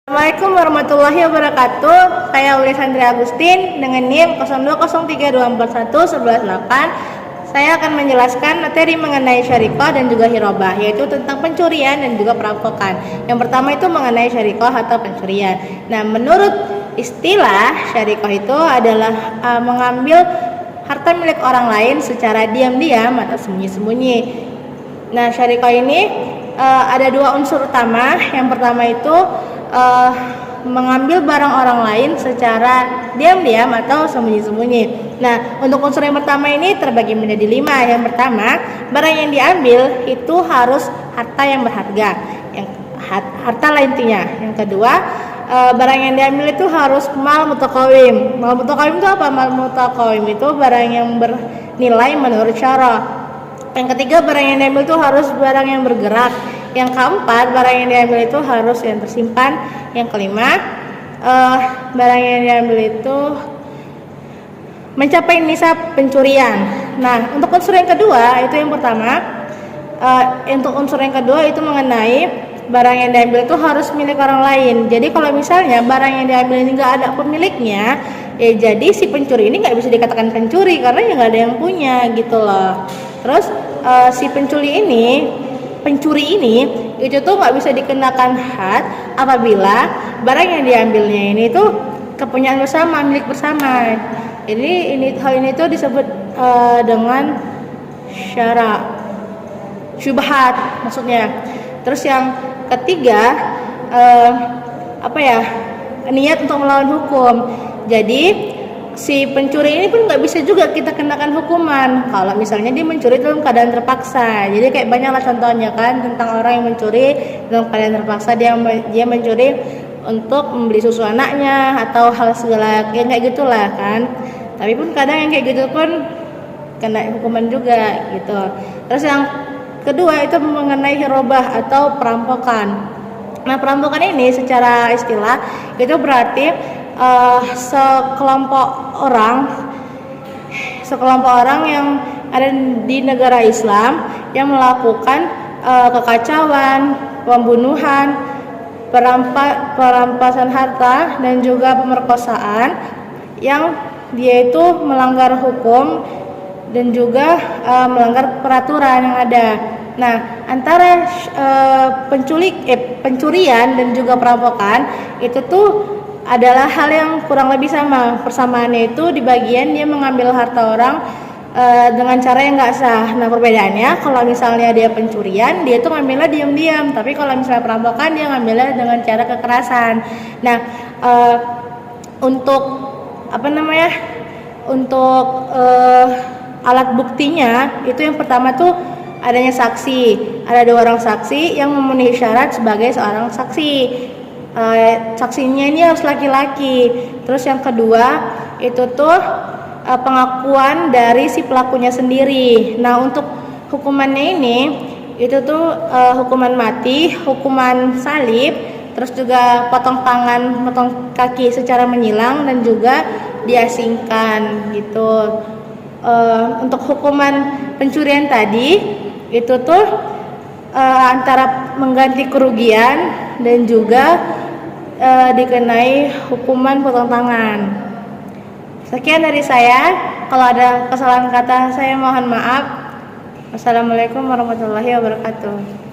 Assalamualaikum warahmatullahi wabarakatuh. Saya Ulis Andri Agustin dengan NIM 0203241118. Saya akan menjelaskan materi mengenai syarikoh dan juga hirobah, yaitu tentang pencurian dan juga perampokan. Yang pertama itu mengenai syarikoh atau pencurian. Nah, menurut istilah syarikoh itu adalah mengambil harta milik orang lain secara diam-diam atau sembunyi-sembunyi. Nah, syarikoh ini ada dua unsur utama. Yang pertama itu mengambil barang orang lain secara diam-diam atau sembunyi-sembunyi. Nah, untuk unsur yang pertama ini terbagi menjadi 5. Yang pertama, barang yang diambil itu harus harta yang berharga, yang harta lah intinya. Yang kedua, barang yang diambil itu harus mal mutaqawim. Mal mutaqawim itu apa? Mal mutaqawim itu barang yang bernilai menurut syara. Yang ketiga, barang yang diambil itu harus barang yang bergerak. Yang keempat, barang yang diambil itu harus yang tersimpan. Yang kelima, barang yang diambil itu mencapai nisab pencurian. Nah, untuk unsur yang kedua itu yang pertama. Untuk unsur yang kedua itu mengenai barang yang diambil itu harus milik orang lain. Jadi kalau misalnya barang yang diambil ini nggak ada pemiliknya, ya jadi si pencuri ini nggak bisa dikatakan pencuri karena ya nggak ada yang punya gitu loh. Terus si pencuri ini itu tuh nggak bisa dikenakan had apabila barang yang diambilnya ini tuh kepunyaan bersama, milik bersama. Jadi hal ini tuh disebut dengan syubhat maksudnya. Terus yang ketiga niat untuk melawan hukum. Jadi si pencuri ini pun nggak bisa juga kita kenakan hukuman kalau misalnya dia mencuri dalam keadaan terpaksa. Jadi kayak banyaklah contohnya kan tentang orang yang mencuri dalam keadaan terpaksa, dia mencuri untuk membeli susu anaknya atau hal segala kayak gitulah kan. Tapi pun kadang yang kayak gitu pun kena hukuman juga gitu. Terus yang kedua itu mengenai hirobah atau perampokan. Nah, perampokan ini secara istilah itu berarti sekelompok orang yang ada di negara Islam yang melakukan kekacauan, pembunuhan, perampasan harta dan juga pemerkosaan yang dia itu melanggar hukum dan juga melanggar peraturan yang ada. Nah, antara pencurian dan juga perampokan itu tuh adalah hal yang kurang lebih sama. Persamaannya itu di bagian dia mengambil harta orang dengan cara yang nggak sah. Nah, perbedaannya kalau misalnya dia pencurian, dia tuh ngambilnya diam-diam, tapi kalau misalnya perampokan dia ngambilnya dengan cara kekerasan. Nah, untuk alat buktinya itu yang pertama tuh adanya saksi. Ada 2 orang saksi yang memenuhi syarat sebagai seorang saksi. Saksinya ini harus laki-laki. Terus yang kedua itu tuh pengakuan dari si pelakunya sendiri. Nah, untuk hukumannya ini itu tuh hukuman mati, hukuman salib, terus juga potong tangan, potong kaki secara menyilang dan juga diasingkan gitu. Untuk hukuman pencurian tadi itu tuh antara mengganti kerugian dan juga dikenai hukuman potong tangan. Sekian dari saya. Kalau ada kesalahan kata saya mohon maaf. Wassalamualaikum warahmatullahi wabarakatuh.